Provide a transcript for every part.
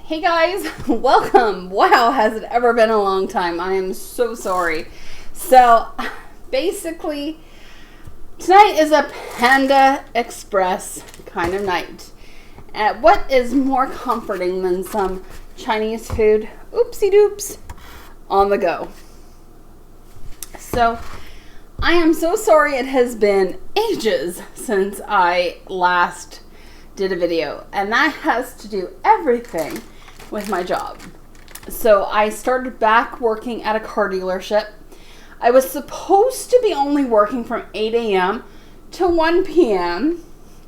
Hey guys, welcome. Wow, has it ever been a long time? I am so sorry. So, basically, tonight is a Panda Express kind of night. What is more comforting than some Chinese food, oopsie doops, on the go? So, I am so sorry it has been ages since I last did a video, and that has to do everything with my job. So I started back working at a car dealership. I was supposed to be only working from 8 a.m. to 1 p.m.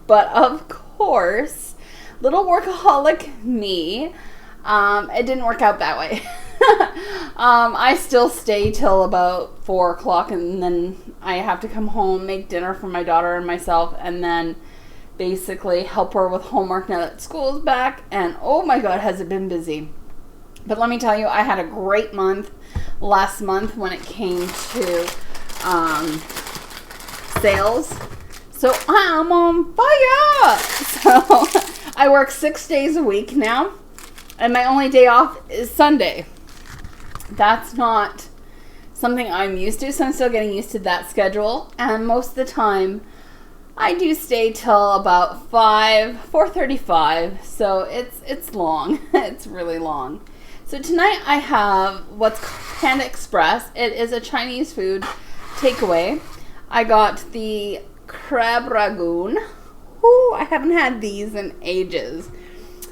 But of course, little workaholic me, it didn't work out that way. I still stay till about 4 o'clock, and then I have to come home, make dinner for my daughter and myself, and then basically help her with homework now that school's back. And oh my god, has it been busy. But let me tell you, I had a great month last month when it came to sales. So I'm on fire. So I work 6 days a week now, and my only day off is Sunday. That's not something I'm used to, so I'm still getting used to that schedule. And most of the time I do stay till about 4:35, so it's long. It's really long. So tonight I have what's called Panda Express. It is a Chinese food takeaway. I got the crab ragoon. Ooh, I haven't had these in ages.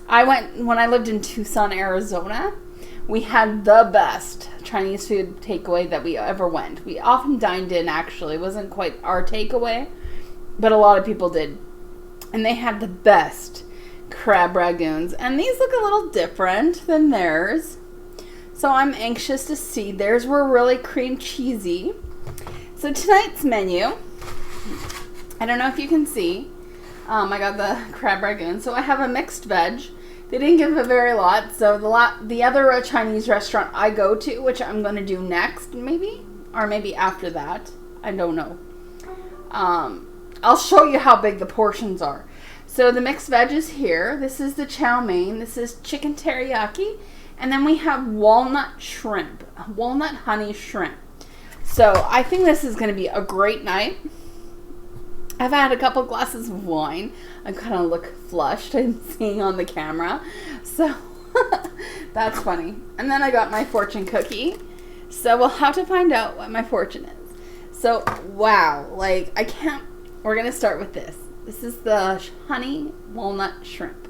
When I lived in Tucson, Arizona. We had the best Chinese food takeaway that we ever went. We often dined in, actually. It wasn't quite our takeaway, but a lot of people did. And they had the best crab ragoons. And these look a little different than theirs. So I'm anxious to see. Theirs were really cream cheesy. So tonight's menu, I don't know if you can see. I got the crab ragoon. So I have a mixed veg. They didn't give a very lot. So the other Chinese restaurant I go to, which I'm going to do next maybe, or maybe after that, I don't know. I'll show you how big the portions are. So the mixed veg is here. This is the chow mein. This is chicken teriyaki. And then we have walnut shrimp. Walnut honey shrimp. So I think this is going to be a great night. I've had a couple glasses of wine. I kind of look flushed, I'm seeing on the camera. So that's funny. And then I got my fortune cookie. So we'll have to find out what my fortune is. So, wow. Like, I can't... We're going to start with this. This is the honey walnut shrimp.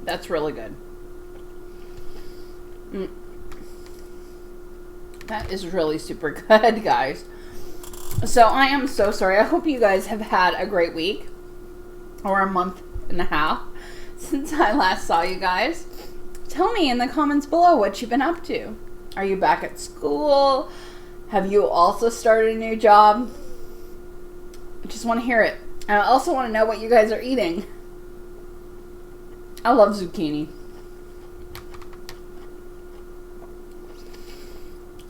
That's really good. That is really super good, guys. So I am so sorry. I hope you guys have had a great week. Or a month and a half since I last saw you guys. Tell me in the comments below what you've been up to. Are you back at school? Have you also started a new job? I just want to hear it. And I also want to know what you guys are eating. I love zucchini.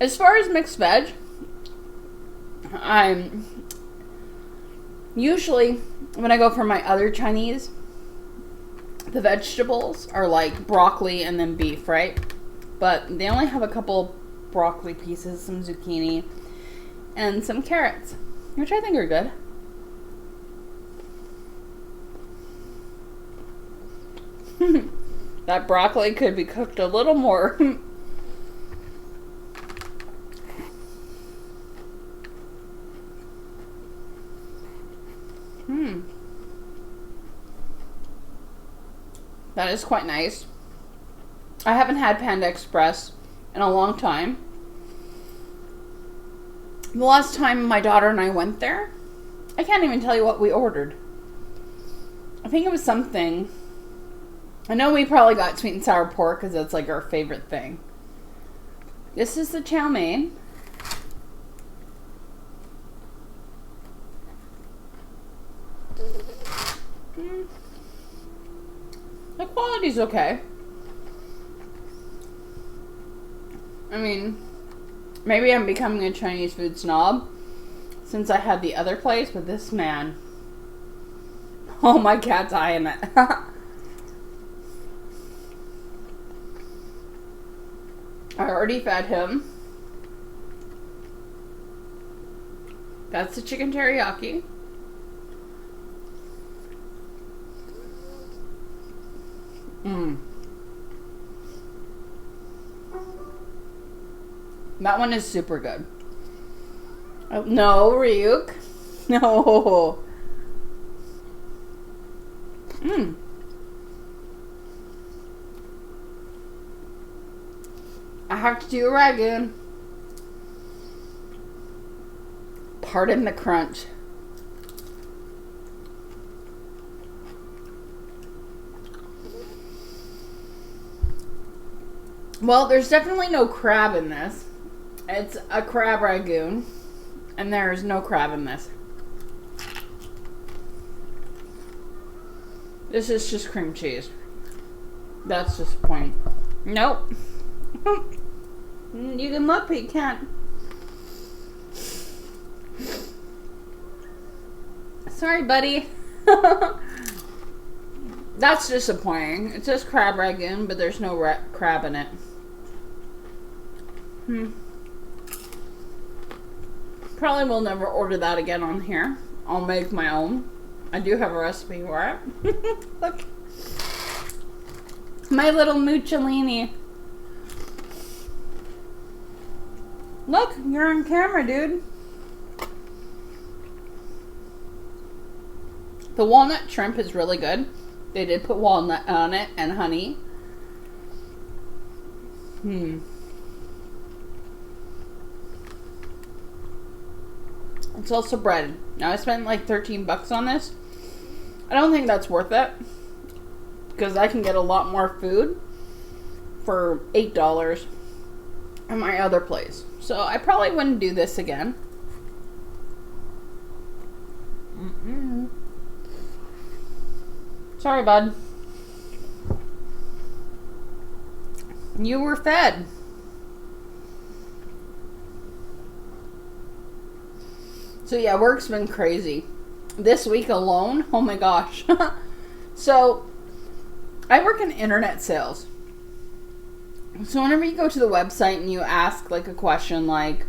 As far as mixed veg, I'm usually, when I go for my other Chinese, the vegetables are like broccoli and then beef, right? But they only have a couple broccoli pieces, some zucchini, and some carrots, which I think are good. That broccoli could be cooked a little more. That is quite nice. I haven't had Panda Express in a long time. The last time my daughter and I went there, I can't even tell you what we ordered. I think it was something. I know we probably got sweet and sour pork because that's like our favorite thing. This is the chow mein. The quality's okay. I mean, maybe I'm becoming a Chinese food snob since I had the other place, but this man, oh, my cat's eyeing it. I already fed him. That's the chicken teriyaki. That one is super good. Oh, no, Ryuk. No. I have to do a ragu. Pardon the crunch. Well, there's definitely no crab in this. It's a crab ragoon, and there's no crab in this. This is just cream cheese. That's disappointing. Nope. You can look, but you can't. Sorry, buddy. That's disappointing. It says crab ragoon, but there's no crab in it. Probably will never order that again on here. I'll make my own. I do have a recipe for it. Look. My little Mucciolini. Look, you're on camera, dude. The walnut shrimp is really good. They did put walnut on it and honey. It's also bread. Now I spent like $13 on this. I don't think that's worth it, because I can get a lot more food for $8 at my other place. So I probably wouldn't do this again. Sorry, bud. You were fed. So yeah, work's been crazy. This week alone, oh my gosh. So, I work in internet sales. So whenever you go to the website and you ask like a question like,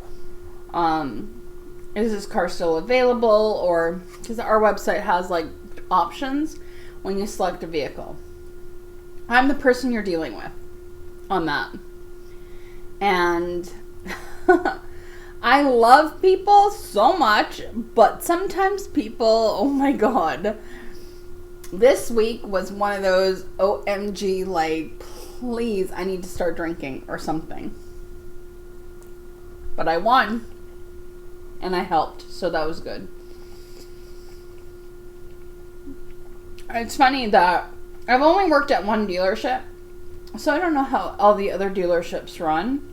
is this car still available? Or, because our website has like options when you select a vehicle. I'm the person you're dealing with on that. And I love people so much, but sometimes people, oh my god. This week was one of those OMG, like, please, I need to start drinking or something. But I won. And I helped, so that was good. It's funny that I've only worked at one dealership, so I don't know how all the other dealerships run.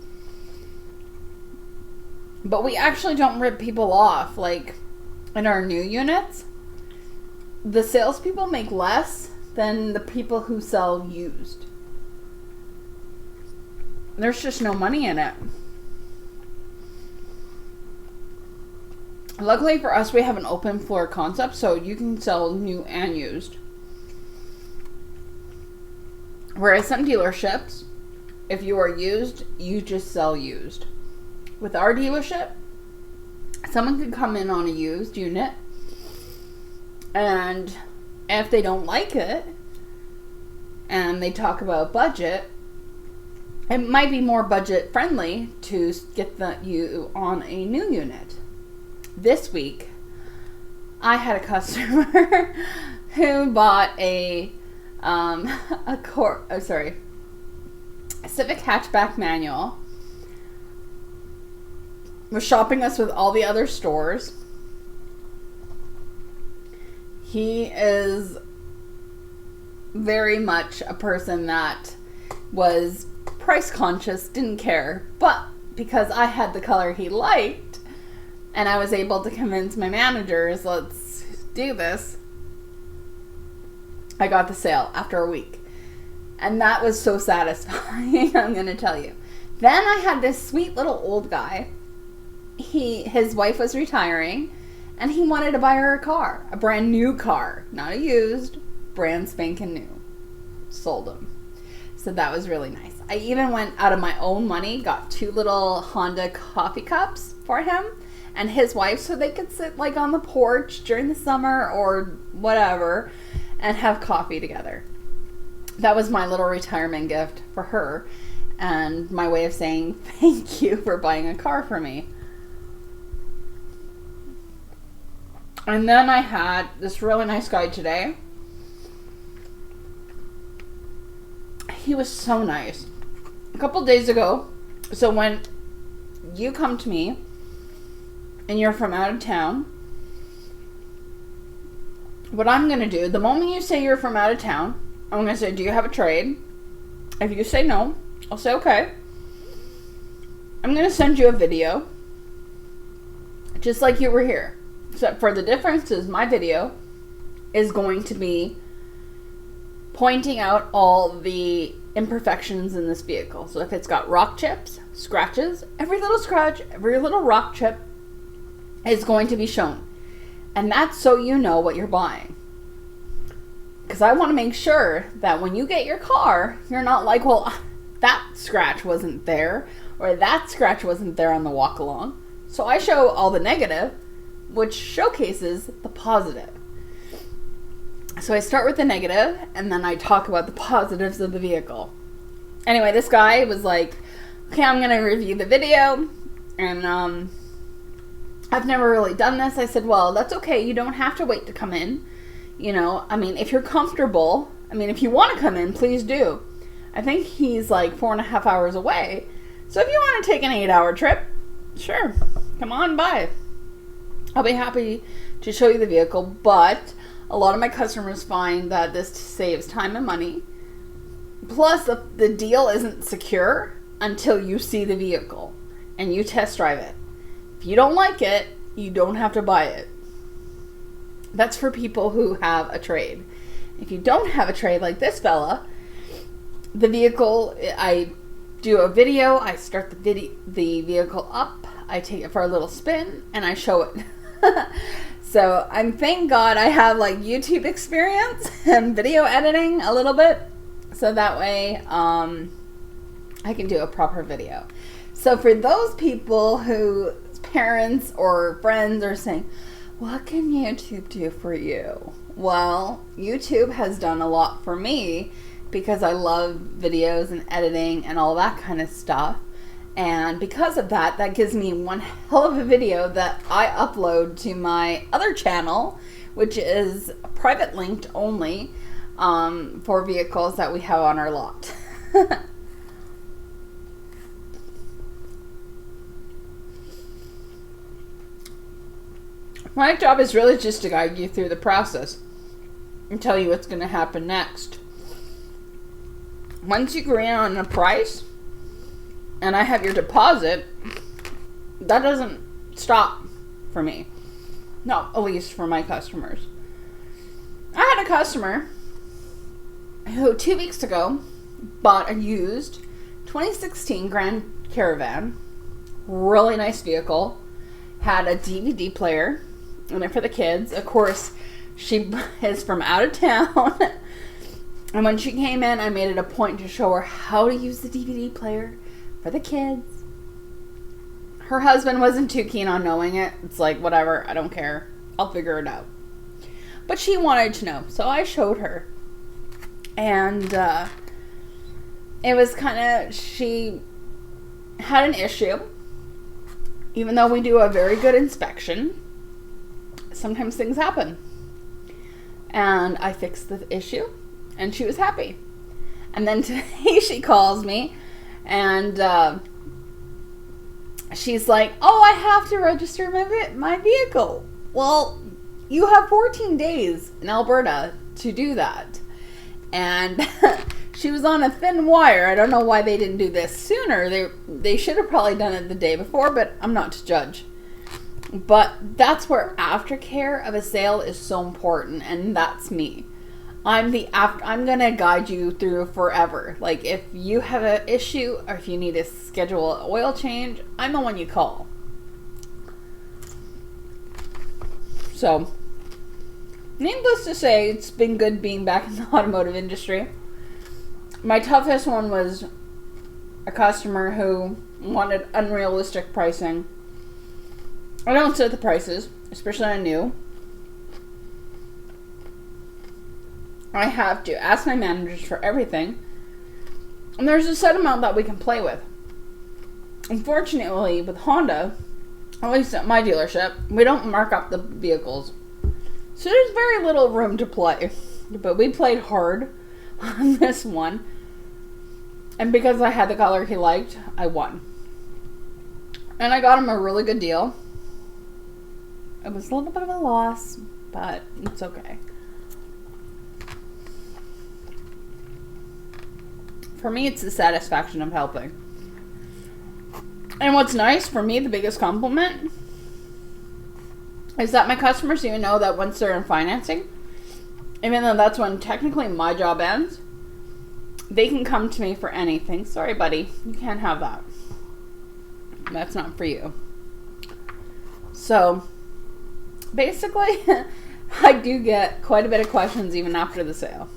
But we actually don't rip people off, like, in our new units. The salespeople make less than the people who sell used. There's just no money in it. Luckily for us, we have an open floor concept, so you can sell new and used. Whereas some dealerships, if you are used, you just sell used. With our dealership, someone could come in on a used unit, and if they don't like it, and they talk about budget, it might be more budget friendly to get you on a new unit. This week, I had a customer who bought a Civic hatchback manual. Was shopping us with all the other stores. He is very much a person that was price conscious, didn't care, but because I had the color he liked and I was able to convince my managers, let's do this, I got the sale after a week. And that was so satisfying, I'm gonna tell you. Then I had this sweet little old guy. His wife was retiring, And he wanted to buy her a car, a brand new car, not a used, brand spanking new. Sold him. So that was really nice. I even went out of my own money, got 2 little Honda coffee cups for him and his wife so they could sit like on the porch during the summer or whatever and have coffee together. That was my little retirement gift for her and my way of saying thank you for buying a car for me. And then I had this really nice guy today. He was so nice. A couple days ago, so when you come to me and you're from out of town, what I'm going to do, the moment you say you're from out of town, I'm going to say, do you have a trade? If you say no, I'll say, okay. I'm going to send you a video, just like you were here. Except for the difference is my video is going to be pointing out all the imperfections in this vehicle. So if it's got rock chips, scratches, every little scratch, every little rock chip is going to be shown. And that's so you know what you're buying. Because I want to make sure that when you get your car, you're not like, well, that scratch wasn't there, or that scratch wasn't there on the walk along. So I show all the negative, which showcases the positive. So I start with the negative, and then I talk about the positives of the vehicle. Anyway, this guy was like, okay, I'm going to review the video, and I've never really done this. I said, well, that's okay. You don't have to wait to come in. You know, I mean, if you're comfortable, I mean, if you want to come in, please do. I think he's like 4.5 hours away. So if you want to take an 8-hour trip, sure, come on by. I'll be happy to show you the vehicle, but a lot of my customers find that this saves time and money. Plus, the deal isn't secure until you see the vehicle and you test drive it. If you don't like it, you don't have to buy it. That's for people who have a trade. If you don't have a trade like this fella, the vehicle, I do a video, I start the vehicle up, I take it for a little spin, and I show it. So thank God I have like YouTube experience and video editing a little bit, so that way I can do a proper video. So for those people whose parents or friends are saying, what can YouTube do for you? Well, YouTube has done a lot for me because I love videos and editing and all that kind of stuff. And because of that, that gives me one hell of a video that I upload to my other channel, which is private linked only for vehicles that we have on our lot. My job is really just to guide you through the process and tell you what's going to happen next. Once you agree on a price, and I have your deposit, that doesn't stop for me. No, at least for my customers. I had a customer who 2 weeks ago bought a used 2016 Grand Caravan, really nice vehicle, had a DVD player in it for the kids. Of course, she is from out of town. And when she came in, I made it a point to show her how to use the DVD player for the kids. Her husband wasn't too keen on knowing it. It's like, whatever, I don't care. I'll figure it out. But she wanted to know, so I showed her. And it was kind of, she had an issue. Even though we do a very good inspection, sometimes things happen. And I fixed the issue, and she was happy. And then today she calls me, and she's like, oh, I have to register my vehicle. Well, you have 14 days in Alberta to do that. And she was on a thin wire. I don't know why they didn't do this sooner. They should have probably done it the day before, but I'm not to judge. But that's where aftercare of a sale is so important, and that's me. I'm going to guide you through forever. Like, if you have an issue or if you need to schedule an oil change, I'm the one you call. So, needless to say, it's been good being back in the automotive industry. My toughest one was a customer who wanted unrealistic pricing. I don't set the prices, especially on new. I have to ask my managers for everything. And there's a set amount that we can play with. Unfortunately, with Honda, at least at my dealership, we don't mark up the vehicles. So there's very little room to play. But we played hard on this one. And because I had the color he liked, I won. And I got him a really good deal. It was a little bit of a loss, but it's okay. For me, it's the satisfaction of helping. And what's nice, for me, the biggest compliment is that my customers even know that once they're in financing, even though that's when technically my job ends, they can come to me for anything. Sorry, buddy, you can't have that. That's not for you. So, basically, I do get quite a bit of questions even after the sale.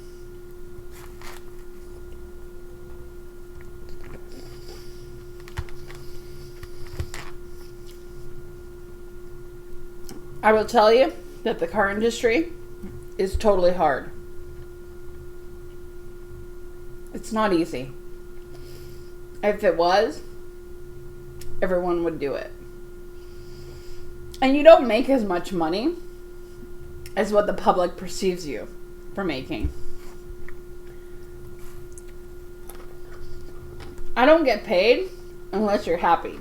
I will tell you that the car industry is totally hard. It's not easy. If it was, everyone would do it. And you don't make as much money as what the public perceives you for making. I don't get paid unless you're happy.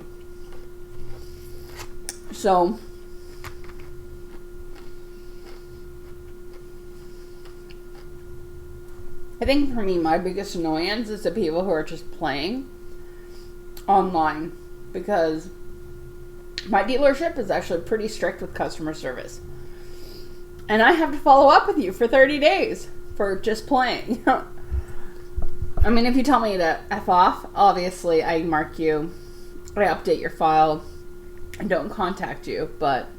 So, I think for me, my biggest annoyance is the people who are just playing online, because my dealership is actually pretty strict with customer service. And I have to follow up with you for 30 days for just playing. I mean, if you tell me to F off, obviously I mark you, I update your file, and don't contact you. But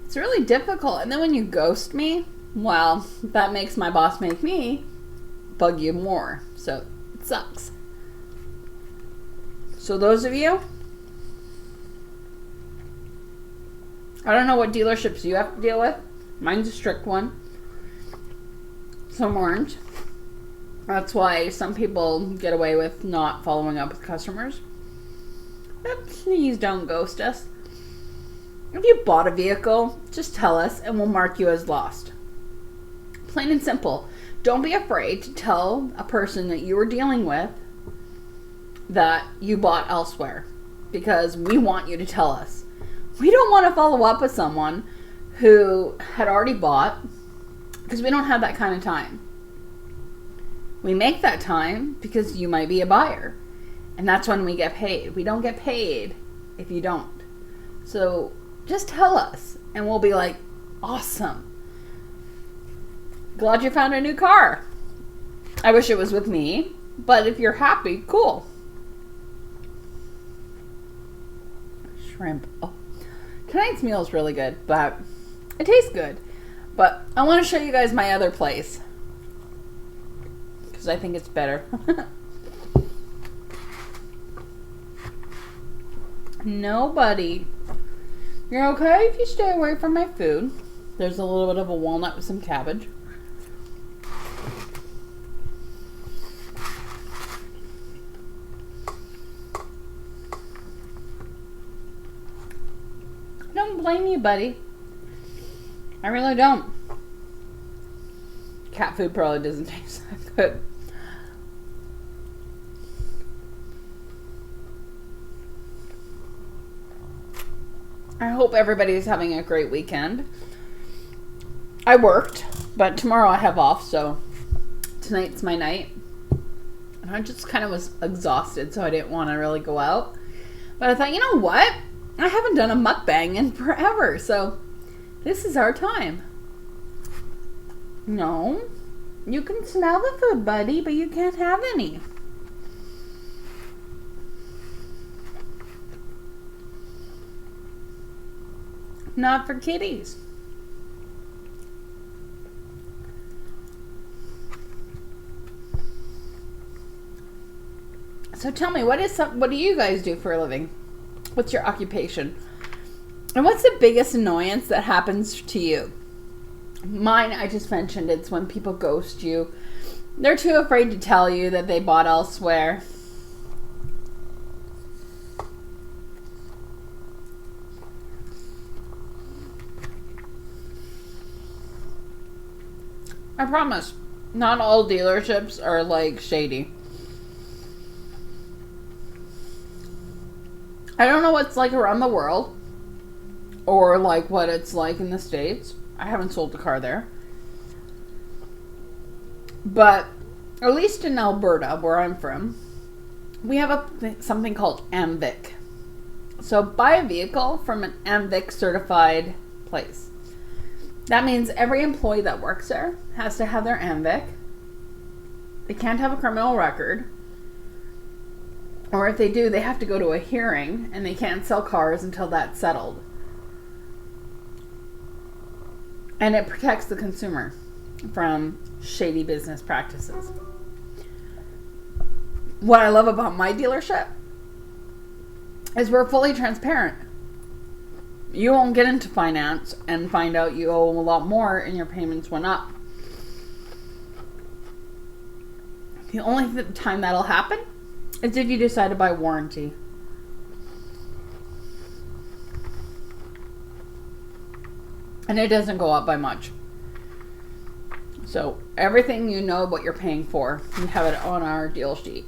it's really difficult. And then when you ghost me, well, that makes my boss make me bug you more. So it sucks. So those of you, I don't know what dealerships you have to deal with. Mine's a strict one. Some aren't. That's why some people get away with not following up with customers. But please don't ghost us. If you bought a vehicle, just tell us and we'll mark you as lost. Plain and simple. Don't be afraid to tell a person that you were dealing with that you bought elsewhere, because we want you to tell us. We don't want to follow up with someone who had already bought, because we don't have that kind of time. We make that time because you might be a buyer, and that's when we get paid. We don't get paid if you don't. So just tell us and we'll be like, awesome. Glad you found a new car. I wish it was with me, but if you're happy, cool. Shrimp. Oh, tonight's meal is really good, but it tastes good. But I want to show you guys my other place, because I think it's better. Nobody. You're okay if you stay away from my food. There's a little bit of a walnut with some cabbage. I don't blame you, buddy. I really don't. Cat food probably doesn't taste that good. I hope everybody's having a great weekend. I worked, but tomorrow I have off, so tonight's my night. And I just kind of was exhausted, so I didn't want to really go out. But I thought, you know what? I haven't done a mukbang in forever, so this is our time. No, you can smell the food, buddy, but you can't have any. Not for kitties. So tell me, what do you guys do for a living? What's your occupation? And what's the biggest annoyance that happens to you? Mine, I just mentioned, it's when people ghost you. They're too afraid to tell you that they bought elsewhere. I promise, not all dealerships are like shady. I don't know what it's like around the world, or like what it's like in the States. I haven't sold a car there. But at least in Alberta, where I'm from, we have something called AMVIC. So buy a vehicle from an AMVIC certified place. That means every employee that works there has to have their AMVIC. They can't have a criminal record. Or if they do, they have to go to a hearing, and they can't sell cars until that's settled. And it protects the consumer from shady business practices. What I love about my dealership is we're fully transparent. You won't get into finance and find out you owe a lot more and your payments went up. The only time that'll happen is if you decide to buy warranty. And it doesn't go up by much. So everything you know what you're paying for, you have it on our deal sheet.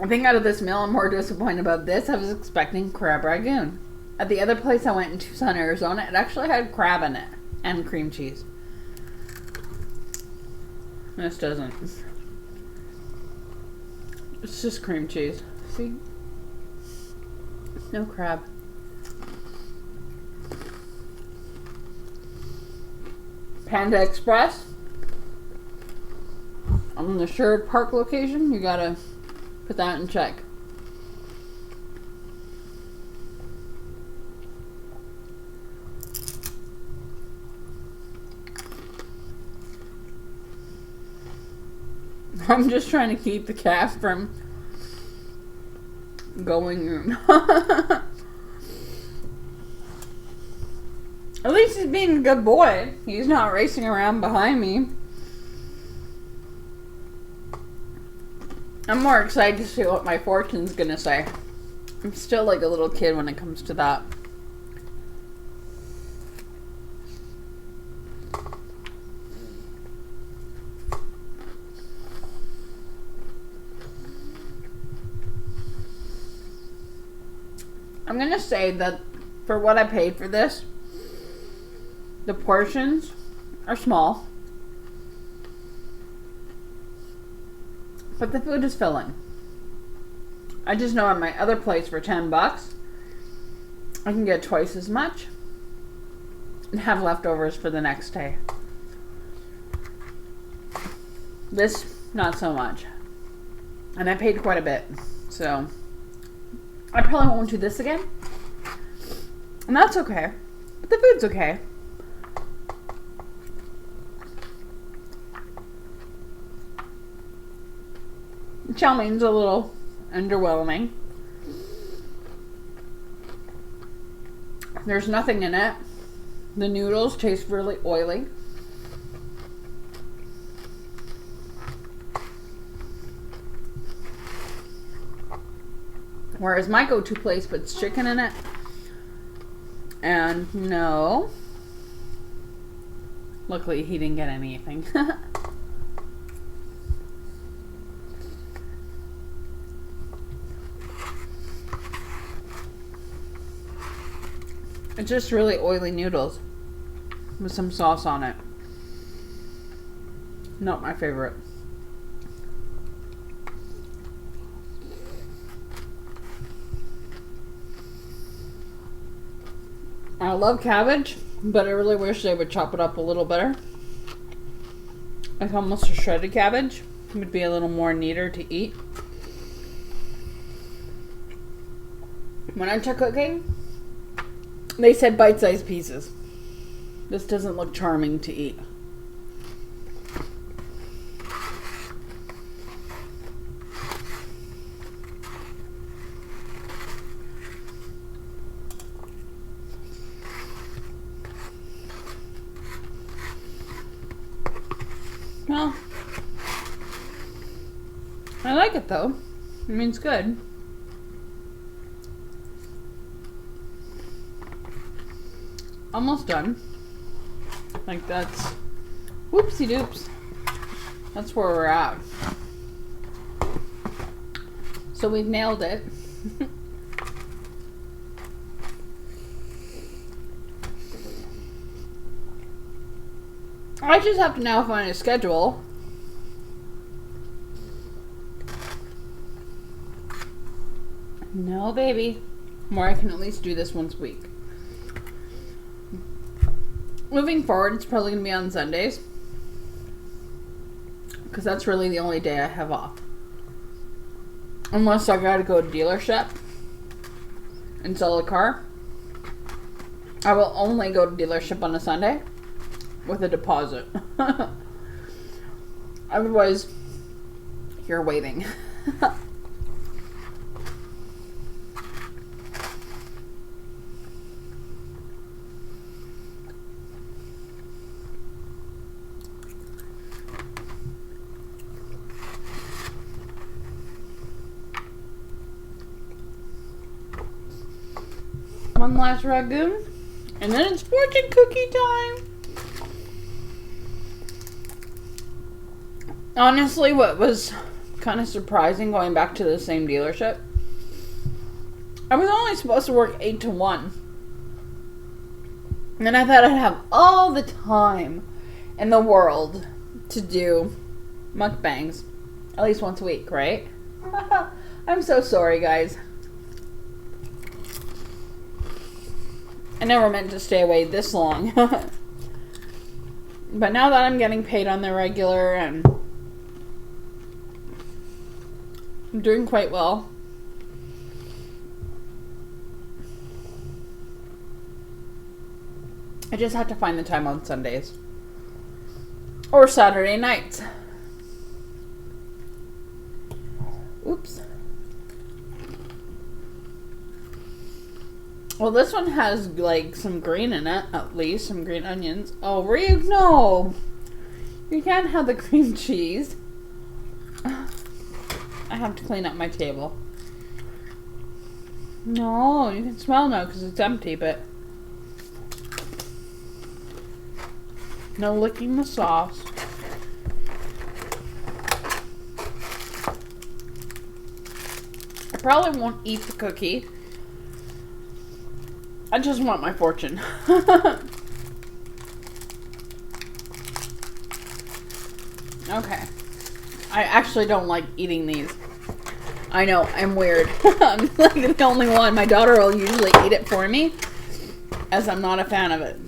I think out of this meal, I'm more disappointed about this. I was expecting crab ragoon. At the other place I went in Tucson, Arizona, it actually had crab in it and cream cheese. This doesn't. It's just cream cheese. See? No crab. Panda Express. On the Sherwood Park location, you gotta put that in check. I'm just trying to keep the cat from going. At least he's being a good boy. He's not racing around behind me. I'm more excited to see what my fortune's gonna say. I'm still like a little kid when it comes to that. I'm gonna say that for what I paid for this, the portions are small, but the food is filling. I just know at my other place for $10, I can get twice as much and have leftovers for the next day. This, not so much. And I paid quite a bit, so I probably won't do this again. And that's okay. But the food's okay. Chow mein's a little underwhelming. There's nothing in it. The noodles taste really oily. Whereas my go-to place puts chicken in it. And no. Luckily he didn't get anything. It's just really oily noodles with some sauce on it. Not my favorite. I love cabbage, but I really wish they would chop it up a little better. Like almost a shredded cabbage. It would be a little more neater to eat. when I took cooking, they said bite-sized pieces. This doesn't look charming to eat. Well, I like it though. I mean, it's good. Almost done. Like that's, whoopsie doops. That's where we're at. So we've nailed it. I just have to now find a schedule. No, baby. Where I can at least do this once a week. Moving forward, it's probably going to be on Sundays. Because that's really the only day I have off. Unless I got to go to dealership and sell a car. I will only go to dealership on a Sunday. With a deposit. Otherwise, you're waiting. One last ragoon, and then it's fortune cookie time. Honestly, what was kind of surprising going back to the same dealership, I was only supposed to work 8 to 1. And I thought I'd have all the time in the world to do mukbangs. At least once a week, right? I'm so sorry, guys. I never meant to stay away this long. But now that I'm getting paid on the regular and I'm doing quite well. I just have to find the time on Sundays. Or Saturday nights. Oops. Well, this one has, like, some green in it, at least. Some green onions. Oh, no! You can't have the cream cheese. I have to clean up my table. No, you can smell now because it's empty, but no licking the sauce. I probably won't eat the cookie. I just want my fortune. Okay. I actually don't like eating these. I know, I'm weird. I'm like the only one. My daughter will usually eat it for me, as I'm not a fan of it.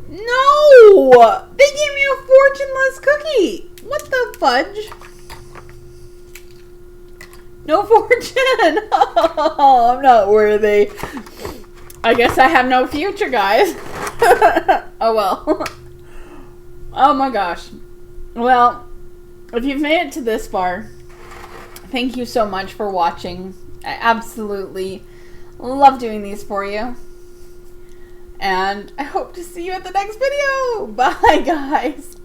No! They gave me a fortuneless cookie! What the fudge? No fortune! Oh, I'm not worthy. I guess I have no future, guys. Oh well. Oh my gosh. Well, if you've made it to this far, thank you so much for watching. I absolutely love doing these for you. And I hope to see you at the next video. Bye, guys.